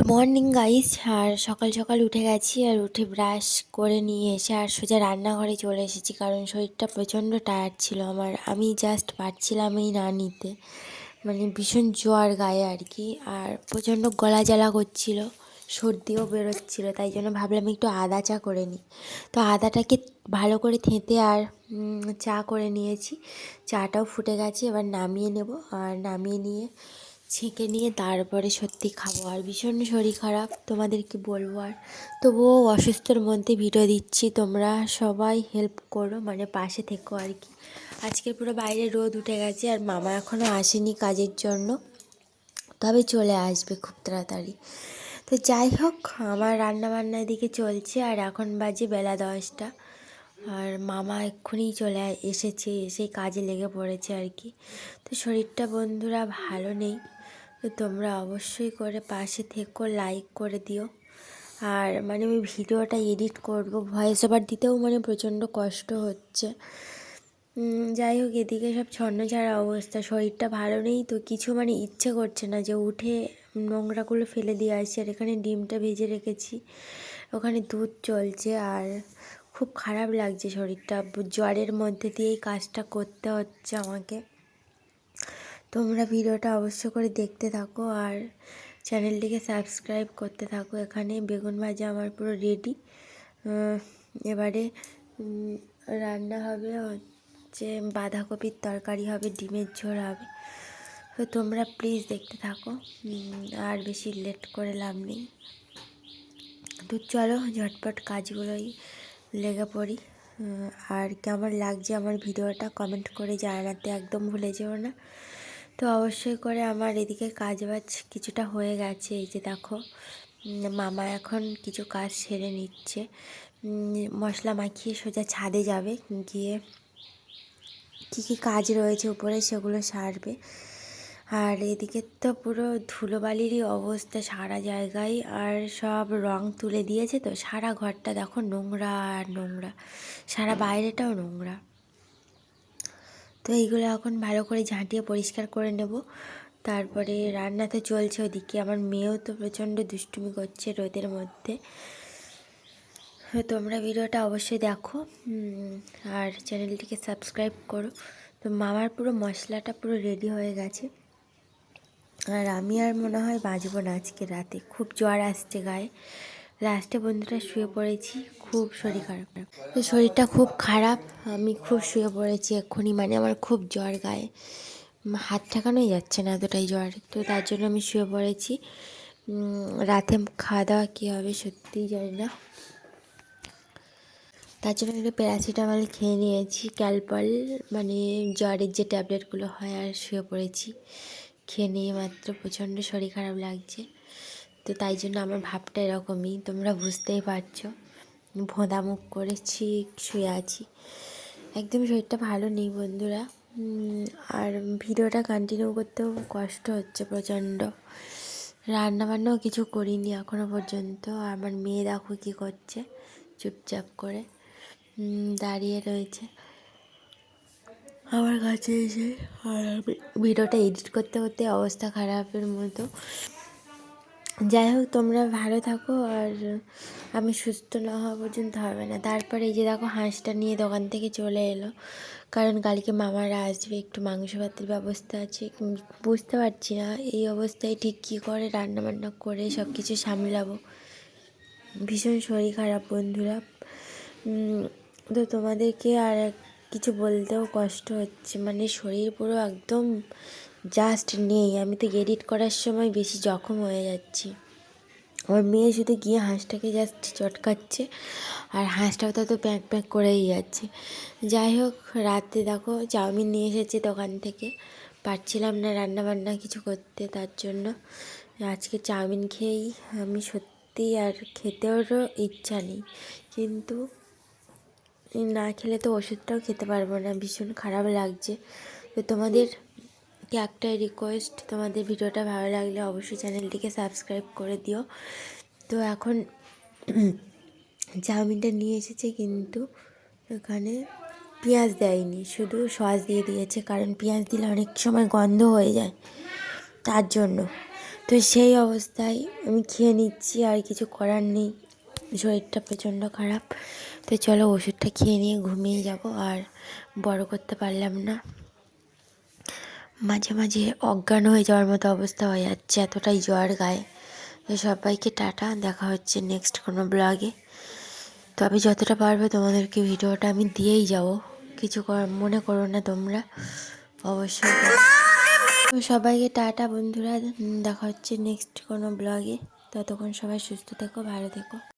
Good morning guys. আর সকাল সকাল উঠে গেছি, আর উঠে ব্রাশ করে নিয়ে এসে আর সোজা রান্নাঘরে চলে এসেছি, কারণ শরীরটা প্রচণ্ড টায়ার্ড ছিল আমার। আমি জাস্ট পারছিলাম এই না নিতে, মানে ভীষণ জ্বর গায়ে আর কি, আর প্রচণ্ড গলা জ্বালা করছিল, সর্দিও বেরোচ্ছিল। তাই জন্য ভাবলাম একটু আদা চা করে নিই। তো আদাটাকে ভালো করে থেঁতে আর চা করে নিয়েছি। চাটাও ফুটে গেছে, এবার নামিয়ে নেব। আর নামিয়ে নিয়ে ছেঁকে নিয়ে তারপরে সত্যি খাবো। আর ভীষণ শরীর খারাপ, তোমাদের কি বলবো। আর তবুও অসুস্থর মধ্যে ভিডিও দিচ্ছি, তোমরা সবাই হেল্প করো, মানে পাশে থেকো আর কি। আজকে পুরো বাইরে রোদ উঠে গেছে, আর মামা এখনও আসেনি কাজের জন্য, তবে চলে আসবে খুব তাড়াতাড়ি। তো যাই হোক, আমার রান্নাবান্না এদিকে চলছে, আর এখন বাজে বেলা 10টা। আর মামা এক্ষুনি চলে এসেছে, এসে কাজে লেগে পড়েছে আর কি। তো শরীরটা বন্ধুরা ভালো নেই, তো তোমরা অবশ্যই করে পাশে থেকো, লাইক করে দিও। আর মানে আমি ভিডিওটা এডিট করব, ভয়েস ওভার দিতেও মানে প্রচণ্ড কষ্ট হচ্ছে। যাই হোক, এদিকে সব ছন্নছাড়া অবস্থা, শরীরটা ভালো নেই, তো কিছু মানে ইচ্ছে করছে না যে উঠে নোংরাগুলো ফেলে দিয়ে আসি। আর এখানে ডিমটা ভেজে রেখেছি, ওখানে দুধ চলছে, আর খুব খারাপ লাগছে শরীরটা। জ্বরের মধ্যে দিয়েই কাজটা করতে হচ্ছে আমাকে। তোমরা ভিডিওটা অবশ্য করে দেখতে থাকো, আর চ্যানেলটিকে সাবস্ক্রাইব করতে থাকো। এখানে বেগুন ভাজা আমার পুরো রেডি। এবারে রান্না হবে হচ্ছে বাঁধাকপির তরকারি হবে, ডিমের ঝোল হবে। তো তোমরা প্লিজ দেখতে থাকো, আর বেশি লেট করে লাভ নেই। তো চলো ঝটপট কাজগুলোই লেগে পড়ি। আর কেমন লাগছে আমার ভিডিওটা কমেন্ট করে জানাতে একদম ভুলে যেও না। তো অবশ্যই করে আমার এদিকে কাজবাজ কিছুটা হয়ে গেছে। এই যে দেখো, মামা এখন কিছু কাজ সেরে নিচ্ছে, মশলা মাখিয়ে সোজা ছাদে যাবে, গিয়ে কী কী কাজ রয়েছে উপরে সেগুলো সারবে। আর এদিকে তো পুরো ধুলোবালিরই অবস্থা সারা জায়গায়, আর সব রং তুলে দিয়েছে, তো সারা ঘরটা দেখো নোংরা আর নোংরা, সারা বাইরেটাও নোংরা। তো এইগুলো এখন ভালো করে ঝাঁটিয়ে পরিষ্কার করে নেব। তারপরে রান্না তো চলছে ওদিকে, আমার মেয়েও তো প্রচণ্ড দুষ্টুমি করছে রোদের মধ্যে। তোমরা ভিডিওটা অবশ্যই দেখো, আর চ্যানেলটিকে সাবস্ক্রাইব করো। তো মামার পুরো মশলাটা পুরো রেডি হয়ে গেছে, আর আমি আর মনে হয় বাঁচবো না আজকে রাতে, খুব জ্বর আসছে গায়ে। লাস্টে বন্ধুরা শুয়ে পড়েছি, খুব শরীর খারাপ, তো শরীরটা খুব খারাপ, আমি খুব শুয়ে পড়েছি এক্ষুনি, মানে আমার খুব জ্বর গায়ে, হাত ঠেকানোই যাচ্ছে না, এতটাই জ্বর। তো তার জন্য আমি শুয়ে পড়েছি। রাতে খাওয়া দাওয়া কী হবে সত্যিই জানি না, তার জন্য একটু প্যারাসিটামল খেয়ে নিয়েছি, ক্যালপল মানে জ্বরের যে ট্যাবলেটগুলো হয়, আর শুয়ে পড়েছি। খেয়ে নিয়ে মাত্র প্রচণ্ড শরীর খারাপ লাগছে, তো তাই জন্য আমার ভাবটা এরকমই, তোমরা বুঝতেই পারছো। ভোঁদা মুখ করেছি, শুয়ে আছি, একদম শরীরটা ভালো নেই বন্ধুরা। আর ভিডিওটা কন্টিনিউ করতেও কষ্ট হচ্ছে প্রচণ্ড। রান্নাবান্নাও কিছু করিনি এখনও পর্যন্ত। আমার মেয়ে দেখো কী করছে, চুপচাপ করে দাঁড়িয়ে রয়েছে আমার কাছে এসে। আর ভিডিওটা এডিট করতে করতে অবস্থা খারাপের মতো। যাই হোক, তোমরা ভালো থাকো, আর আমি সুস্থ না হওয়া পর্যন্ত হবে না। তারপরে এই যে দেখো, হাঁসটা নিয়ে দোকান থেকে চলে এলো, কারণ কালকে মামারা আসবে, একটু মাংস ভাতের ব্যবস্থা আছে। বুঝতে পারছি না এই অবস্থায় ঠিক কী করে রান্নাবান্না করে সব কিছু সামলাবো, ভীষণ শরীর খারাপ বন্ধুরা। তো তোমাদেরকে আর কিছু বলতেও কষ্ট হচ্ছে, মানে শরীর পুরো একদম জাস্ট নেই। আমি তো এডিট করার সময় বেশি জখম হয়ে যাচ্ছি। আমার মেয়ে শুধু গিয়ে হাঁসটাকে জাস্ট চটকাচ্ছে, আর হাঁসটাও তো প্যাঁক প্যাঁক করেই যাচ্ছে। যাই হোক, রাতে দেখো চাউমিন নিয়ে এসেছে দোকান থেকে, পারছিলাম না রান্নাবান্না কিছু করতে, তার জন্য আজকে চাউমিন খেয়েই আমি সত্যি, আর খেতেওরও ইচ্ছা নেই, কিন্তু না খেলে তো ওষুধটাও খেতে পারবো না, ভীষণ খারাপ লাগছে। তো তোমাদেরকে একটাই রিকোয়েস্ট, তোমাদের ভিডিওটা ভালো লাগলে অবশ্যই চ্যানেলটিকে সাবস্ক্রাইব করে দিও। তো এখন চাউমিনটা নিয়ে এসেছে, কিন্তু এখানে পেঁয়াজ দেয়নি, শুধু সস দিয়ে দিয়েছে, কারণ পেঁয়াজ দিলে অনেক সময় গন্ধ হয়ে যায়, তার জন্য। তো সেই অবস্থায় আমি খেয়ে নিচ্ছি, আর কিছু করার নেই, শরীরটা প্রচণ্ড খারাপ। তো চলো ওষুধটা খেয়ে নিয়ে ঘুমিয়ে যাব, আর বড় করতে পারলাম না। মাঝে মাঝে অজ্ঞান হয়ে যাওয়ার মতো অবস্থা হয়ে যাচ্ছে, এতটাই জ্বর গায়ে। তো সবাইকে টাটা, দেখা হচ্ছে নেক্সট কোনো ব্লগে। তবে যতটা পারবে তোমাদেরকে ভিডিওটা আমি দিয়েই যাব, কিছু মনে করো না তোমরা, অবশ্যই। তো সবাইকে টাটা বন্ধুরা, দেখা হচ্ছে নেক্সট কোনো ব্লগে। ততক্ষণ সবাই সুস্থ থেকো, ভালো থেকো।